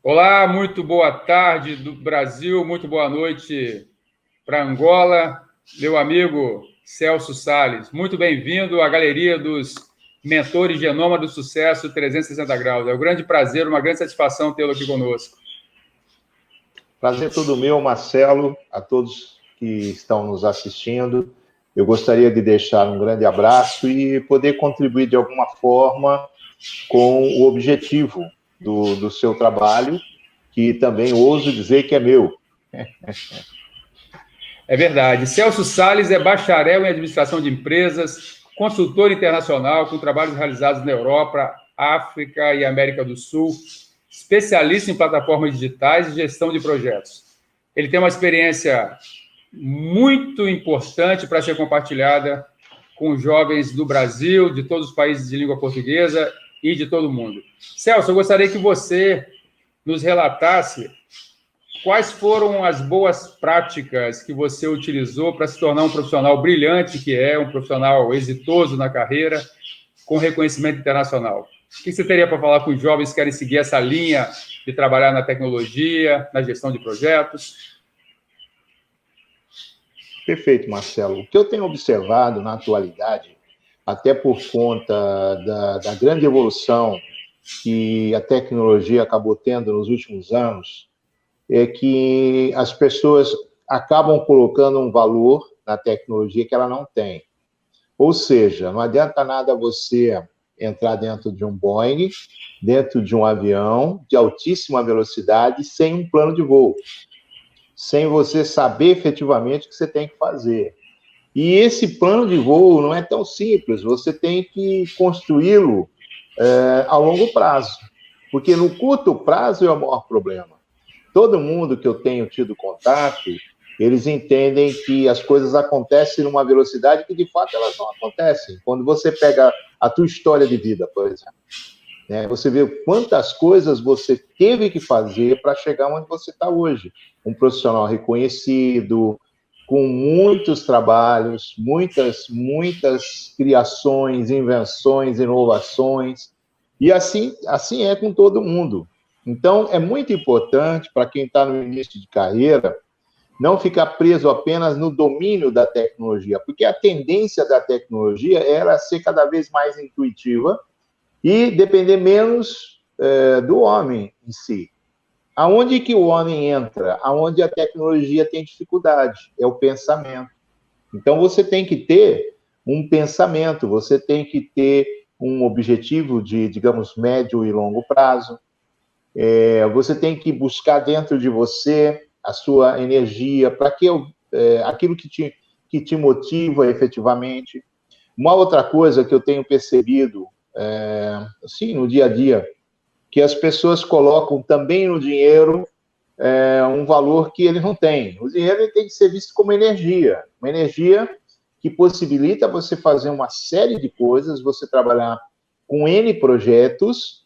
Olá, muito boa tarde do Brasil, muito boa noite para Angola, meu amigo Celso Sales. Muito bem-vindo à galeria dos mentores Genoma do Sucesso 360 Graus. É um grande prazer, uma grande satisfação tê-lo aqui conosco. Prazer todo meu, Marcelo, a todos que estão nos assistindo. Eu gostaria de deixar um grande abraço e poder contribuir de alguma forma com o objetivo do seu trabalho, que também ouso dizer que é meu. É verdade. Celso Sales é bacharel em administração de empresas, consultor internacional com trabalhos realizados na Europa, África e América do Sul, especialista em plataformas digitais e gestão de projetos. Ele tem uma experiência muito importante para ser compartilhada com jovens do Brasil, de todos os países de língua portuguesa e de todo o mundo. Celso, eu gostaria que você nos relatasse quais foram as boas práticas que você utilizou para se tornar um profissional brilhante, que é um profissional exitoso na carreira, com reconhecimento internacional. O que você teria para falar com os jovens que querem seguir essa linha de trabalhar na tecnologia, na gestão de projetos? Perfeito, Marcelo. O que eu tenho observado na atualidade, até por conta da grande evolução que a tecnologia acabou tendo nos últimos anos, é que as pessoas acabam colocando um valor na tecnologia que ela não tem. Ou seja, não adianta nada você entrar dentro de um Boeing, dentro de um avião de altíssima velocidade, sem um plano de voo, sem você saber efetivamente o que você tem que fazer. E esse plano de voo não é tão simples, você tem que construí-lo a longo prazo, porque no curto prazo é o maior problema. Todo mundo que eu tenho tido contato, eles entendem que as coisas acontecem numa velocidade que, de fato, elas não acontecem. Quando você pega a tua história de vida, por exemplo, né, você vê quantas coisas você teve que fazer para chegar onde você está hoje. Um profissional reconhecido, com muitos trabalhos, muitas criações, invenções, inovações. E assim é com todo mundo. Então, é muito importante para quem está no início de carreira não ficar preso apenas no domínio da tecnologia, porque a tendência da tecnologia era ser cada vez mais intuitiva e depender menos do homem em si. Aonde que o homem entra? Aonde a tecnologia tem dificuldade? É o pensamento. Então, você tem que ter um pensamento, você tem que ter um objetivo de, digamos, médio e longo prazo. Você tem que buscar dentro de você a sua energia, para que aquilo que te motiva efetivamente. Uma outra coisa que eu tenho percebido, assim, no dia a dia, que as pessoas colocam também no dinheiro um valor que ele não tem. O dinheiro ele tem que ser visto como energia, uma energia que possibilita você fazer uma série de coisas, você trabalhar com N projetos,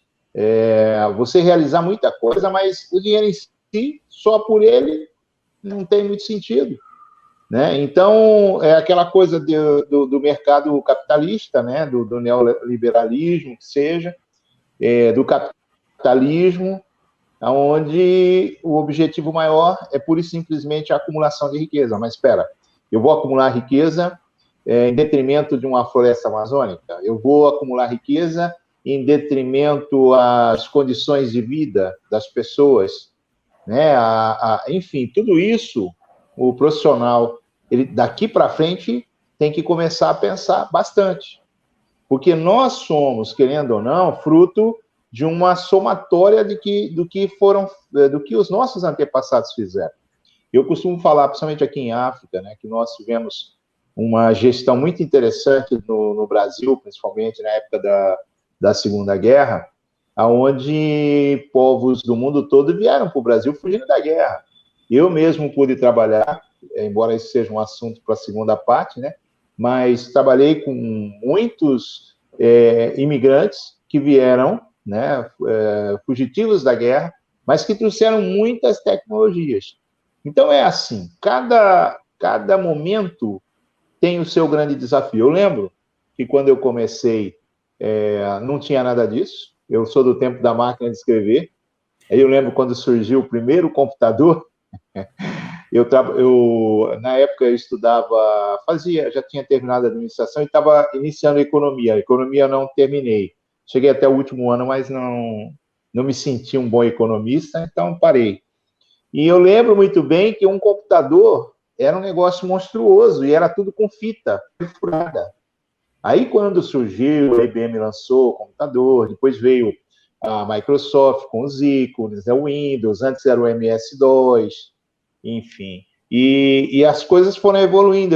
você realizar muita coisa, mas o dinheiro em si, só por ele, não tem muito sentido. Né? Então, é aquela coisa do mercado capitalista, né? do neoliberalismo, que seja, do capitalismo, onde o objetivo maior é pura e simplesmente a acumulação de riqueza. Mas espera, eu vou acumular riqueza em detrimento de uma floresta amazônica? Eu vou acumular riqueza em detrimento às condições de vida das pessoas? Né? Enfim, tudo isso, o profissional, ele daqui para frente tem que começar a pensar bastante. Porque nós somos, querendo ou não, fruto de uma somatória do que os nossos antepassados fizeram. Eu costumo falar, principalmente aqui em África, né, que nós tivemos uma gestão muito interessante no Brasil, principalmente na época da Segunda Guerra, onde povos do mundo todo vieram para o Brasil fugindo da guerra. Eu mesmo pude trabalhar, embora esse seja um assunto para a segunda parte, né, mas trabalhei com muitos imigrantes que vieram, né, fugitivos da guerra, mas que trouxeram muitas tecnologias. Então, é assim, cada momento tem o seu grande desafio. Eu lembro que quando eu comecei, não tinha nada disso. Eu sou do tempo da máquina de escrever. Aí eu lembro quando surgiu o primeiro computador, na época eu estudava, já tinha terminado a administração e estava iniciando a economia. A economia eu não terminei. Cheguei até o último ano, mas não me senti um bom economista, então parei. E eu lembro muito bem que um computador era um negócio monstruoso e era tudo com fita perfurada. Aí, quando surgiu, a IBM lançou o computador, depois veio a Microsoft com os ícones, o Windows, antes era o MS-DOS, enfim. E as coisas foram evoluindo.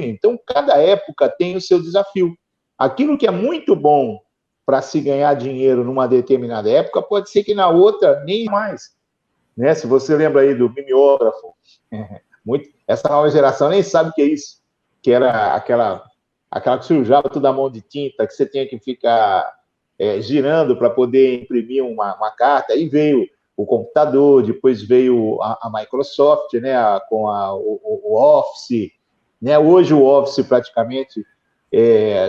Então, cada época tem o seu desafio. Aquilo que é muito bom para se ganhar dinheiro numa determinada época, pode ser que na outra nem mais. Né? Se você lembra aí do mimeógrafo, essa nova geração nem sabe o que é isso, que era aquela que sujava toda a mão de tinta, que você tinha que ficar girando para poder imprimir uma carta. Aí veio o computador, depois veio a Microsoft, né, com o Office. Né? Hoje o Office praticamente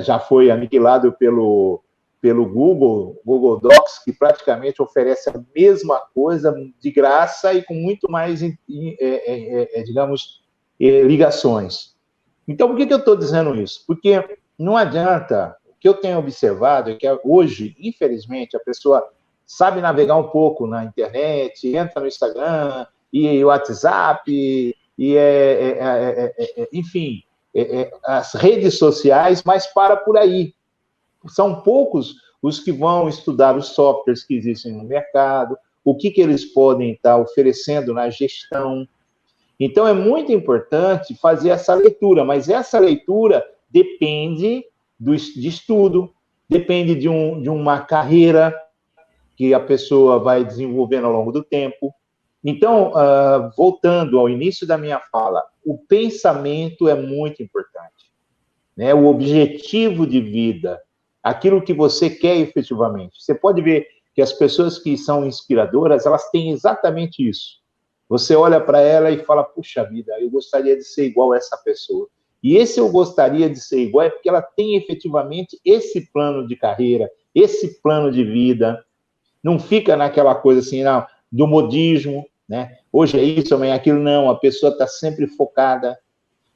já foi aniquilado pelo Google Docs, que praticamente oferece a mesma coisa de graça e com muito mais, digamos, ligações. Então, por que eu estou dizendo isso? Porque não adianta, o que eu tenho observado é que hoje, infelizmente, a pessoa sabe navegar um pouco na internet, entra no Instagram, e o WhatsApp, enfim, as redes sociais, mas para por aí. São poucos os que vão estudar os softwares que existem no mercado, o que eles podem estar oferecendo na gestão. Então, é muito importante fazer essa leitura, mas essa leitura depende de estudo, depende de uma carreira que a pessoa vai desenvolvendo ao longo do tempo. Então, voltando ao início da minha fala, o pensamento é muito importante, né? O objetivo de vida, aquilo que você quer efetivamente. Você pode ver que as pessoas que são inspiradoras, elas têm exatamente isso. Você olha para ela e fala, puxa vida, eu gostaria de ser igual a essa pessoa. E esse eu gostaria de ser igual é porque ela tem efetivamente esse plano de carreira, esse plano de vida. Não fica naquela coisa assim, não, do modismo, né? Hoje é isso, amanhã é aquilo. Não, a pessoa está sempre focada.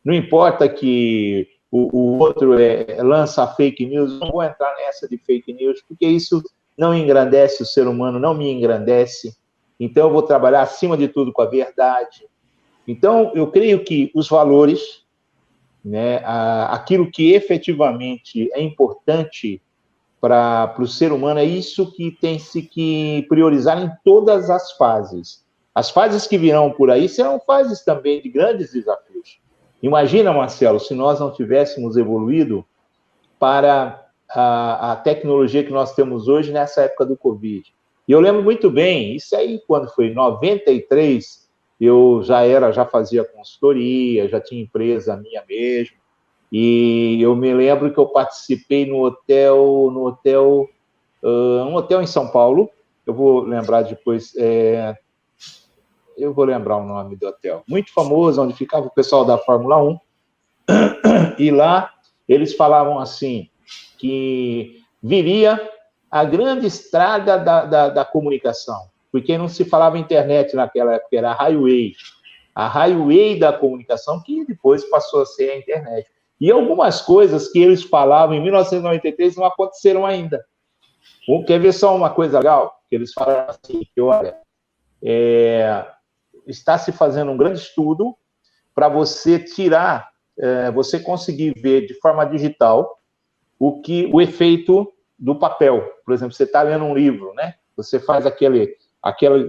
Não importa que o outro lança fake news, não vou entrar nessa de fake news, porque isso não engrandece o ser humano, não me engrandece. Então, eu vou trabalhar, acima de tudo, com a verdade. Então, eu creio que os valores, né, aquilo que efetivamente é importante para o ser humano, é isso que tem-se que priorizar em todas as fases. As fases que virão por aí serão fases também de grandes desafios. Imagina, Marcelo, se nós não tivéssemos evoluído para a tecnologia que nós temos hoje nessa época do Covid. E eu lembro muito bem, isso aí quando foi em 93, eu já fazia consultoria, já tinha empresa minha mesmo, e eu me lembro que eu participei no hotel um hotel em São Paulo, eu vou lembrar depois, eu vou lembrar o nome do hotel, muito famoso, onde ficava o pessoal da Fórmula 1, e lá eles falavam assim, que viria a grande estrada da comunicação, porque não se falava internet naquela época, era a highway da comunicação, que depois passou a ser a internet. E algumas coisas que eles falavam em 1993 não aconteceram ainda. Quer ver só uma coisa legal? Que eles falaram assim, que olha, está se fazendo um grande estudo para você tirar, você conseguir ver de forma digital o efeito do papel. Por exemplo, você está lendo um livro, né? Você faz aquele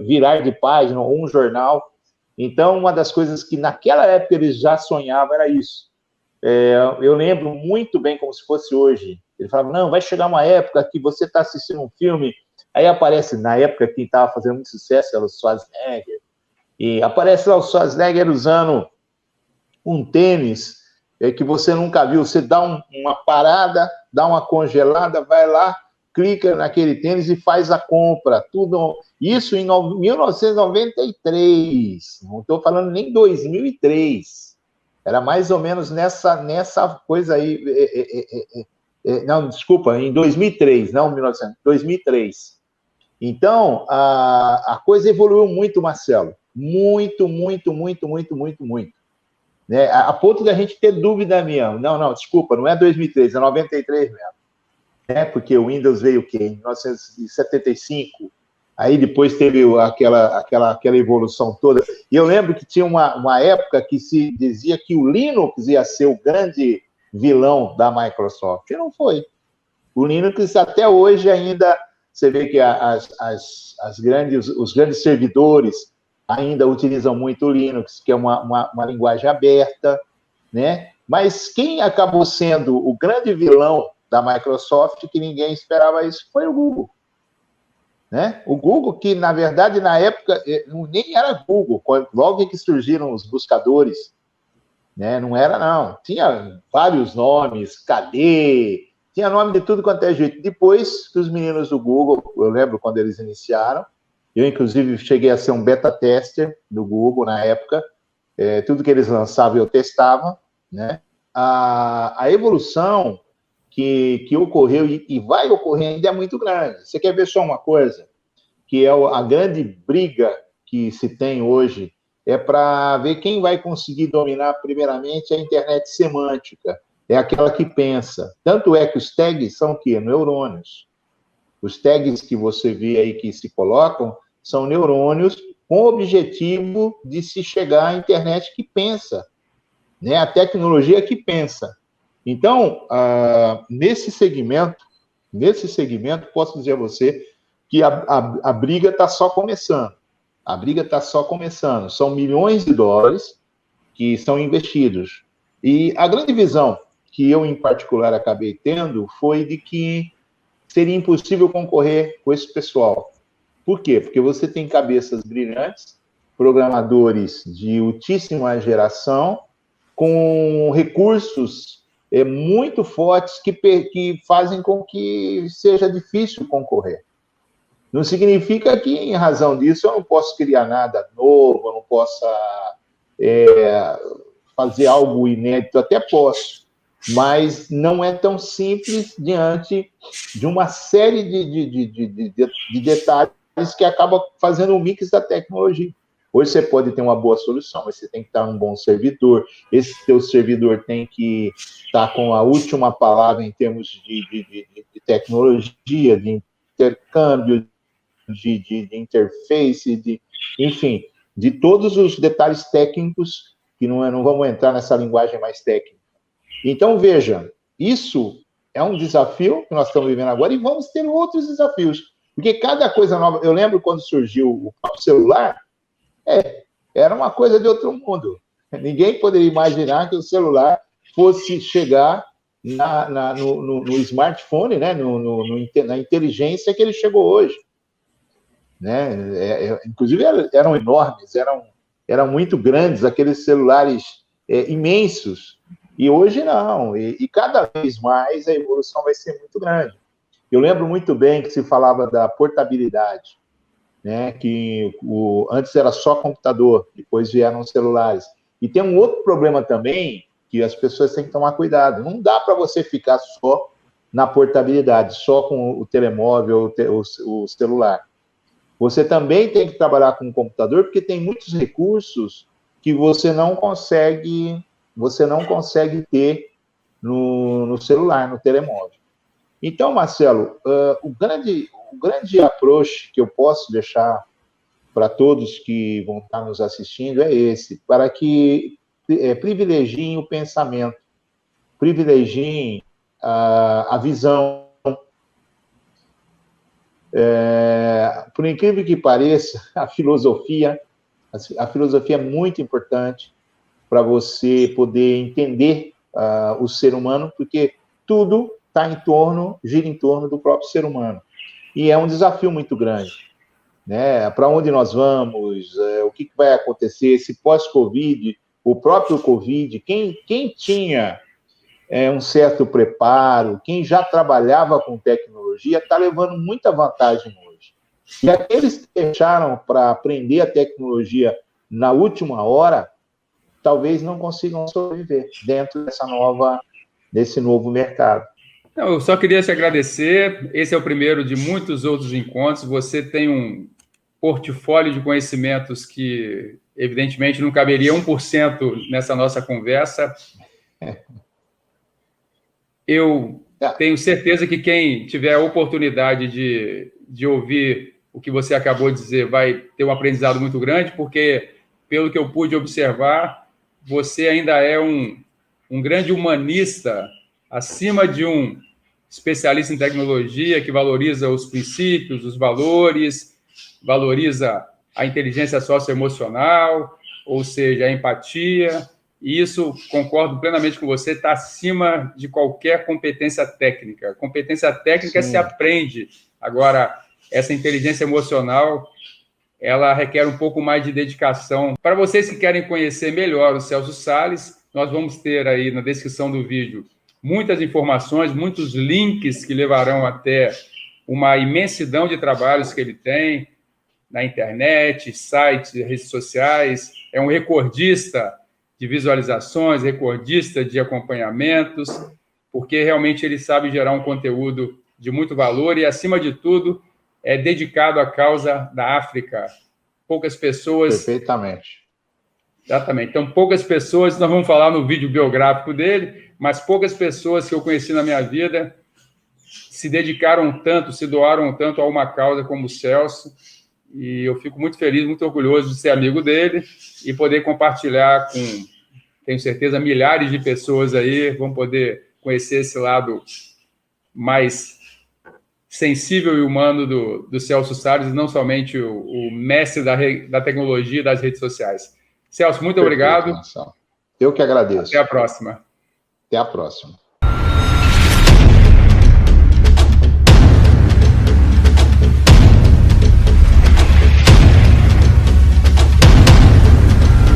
virar de página ou um jornal. Então, uma das coisas que naquela época eles já sonhavam era isso. Eu lembro muito bem como se fosse hoje. Ele falava, não, vai chegar uma época que você está assistindo um filme, aí aparece, na época quem estava fazendo muito sucesso era o Schwarzenegger, e aparece lá o Schwarzenegger usando um tênis que você nunca viu. Você dá uma parada, dá uma congelada, vai lá, clica naquele tênis e faz a compra. Tudo isso em 1993. Não estou falando nem 2003. Era mais ou menos nessa coisa aí. Não, desculpa, em 2003, não 1900, 2003. Então, a coisa evoluiu muito, Marcelo. Muito, muito, muito, muito, muito, muito. Né? A ponto da gente ter dúvida mesmo. Não, desculpa, não é 2003, é 93 mesmo. Né? Porque o Windows veio o quê? Em 1975. Aí depois teve aquela evolução toda. E eu lembro que tinha uma época que se dizia que o Linux ia ser o grande vilão da Microsoft. E não foi. O Linux até hoje ainda, você vê que os grandes servidores ainda utilizam muito o Linux, que é uma linguagem aberta, né? Mas quem acabou sendo o grande vilão da Microsoft, que ninguém esperava isso, foi o Google. Né? O Google, que na verdade na época nem era Google, logo que surgiram os buscadores, né? Não era não, tinha vários nomes, KD, tinha nome de tudo quanto é jeito. Depois que os meninos do Google, eu lembro quando eles iniciaram, eu inclusive cheguei a ser um beta tester do Google na época, tudo que eles lançavam eu testava, né? A evolução que ocorreu e vai ocorrer ainda é muito grande. Você quer ver só uma coisa? Que é a grande briga que se tem hoje, é para ver quem vai conseguir dominar primeiramente a internet semântica. É aquela que pensa. Tanto é que os tags são o quê? Neurônios. Os tags que você vê aí que se colocam são neurônios com o objetivo de se chegar à internet que pensa, né? A tecnologia que pensa. Então, nesse segmento, posso dizer a você que a briga está só começando. A briga está só começando. São milhões de dólares que são investidos. E a grande visão que eu, em particular, acabei tendo foi de que seria impossível concorrer com esse pessoal. Por quê? Porque você tem cabeças brilhantes, programadores de altíssima geração, com recursos muito fortes que fazem com que seja difícil concorrer. Não significa que, em razão disso, eu não posso criar nada novo, eu não possa fazer algo inédito, até posso, mas não é tão simples diante de uma série de detalhes que acaba fazendo um mix da tecnologia. Hoje você pode ter uma boa solução, mas você tem que estar um bom servidor, esse teu servidor tem que estar com a última palavra em termos de tecnologia, de intercâmbio, de interface, enfim, de todos os detalhes técnicos, que não vamos entrar nessa linguagem mais técnica. Então, veja, isso é um desafio que nós estamos vivendo agora e vamos ter outros desafios, porque cada coisa nova... Eu lembro quando surgiu o próprio celular, era uma coisa de outro mundo. Ninguém poderia imaginar que o celular fosse chegar no smartphone, né, na inteligência que ele chegou hoje. Né? Inclusive eram enormes, eram muito grandes, aqueles celulares imensos, e hoje não, e cada vez mais a evolução vai ser muito grande. Eu lembro muito bem que se falava da portabilidade, né? Que antes era só computador, depois vieram os celulares. E tem um outro problema também, que as pessoas têm que tomar cuidado, não dá para você ficar só na portabilidade, só com o telemóvel, o celular. Você também tem que trabalhar com o computador, porque tem muitos recursos que você não consegue ter no celular, no telemóvel. Então, Marcelo, o grande approach que eu posso deixar para todos que vão estar nos assistindo é esse, para que privilegiem o pensamento, privilegiem a visão. Por incrível que pareça, a filosofia é muito importante para você poder entender o ser humano, porque tudo gira em torno do próprio ser humano. E é um desafio muito grande. Né? Para onde nós vamos, o que vai acontecer, esse pós-Covid, o próprio Covid, quem tinha um certo preparo, quem já trabalhava com tecnologia, está levando muita vantagem hoje. E aqueles que deixaram para aprender a tecnologia na última hora, talvez não consigam sobreviver dentro desse novo mercado. Não, eu só queria te agradecer. Esse é o primeiro de muitos outros encontros. Você tem um portfólio de conhecimentos que, evidentemente, não caberia 1% nessa nossa conversa. Eu tenho certeza que quem tiver a oportunidade de ouvir o que você acabou de dizer vai ter um aprendizado muito grande, porque, pelo que eu pude observar, você ainda é um grande humanista, acima de um especialista em tecnologia que valoriza os princípios, os valores, valoriza a inteligência socioemocional, ou seja, a empatia. E isso, concordo plenamente com você, está acima de qualquer competência técnica. Competência técnica se aprende. Agora, essa inteligência emocional, ela requer um pouco mais de dedicação. Para vocês que querem conhecer melhor o Celso Salles, nós vamos ter aí na descrição do vídeo muitas informações, muitos links que levarão até uma imensidão de trabalhos que ele tem na internet, sites, redes sociais. É um recordista de visualizações, recordista de acompanhamentos, porque realmente ele sabe gerar um conteúdo de muito valor e, acima de tudo, é dedicado à causa da África. Poucas pessoas... Perfeitamente. Exatamente. Então, poucas pessoas, nós vamos falar no vídeo biográfico dele, mas poucas pessoas que eu conheci na minha vida se dedicaram tanto, se doaram tanto a uma causa como o Celso, e eu fico muito feliz, muito orgulhoso de ser amigo dele e poder compartilhar com, tenho certeza, milhares de pessoas aí, vão poder conhecer esse lado mais sensível e humano do Celso Salles, e não somente o mestre da tecnologia e das redes sociais. Celso, muito obrigado. Eu que agradeço. Até a próxima. Até a próxima.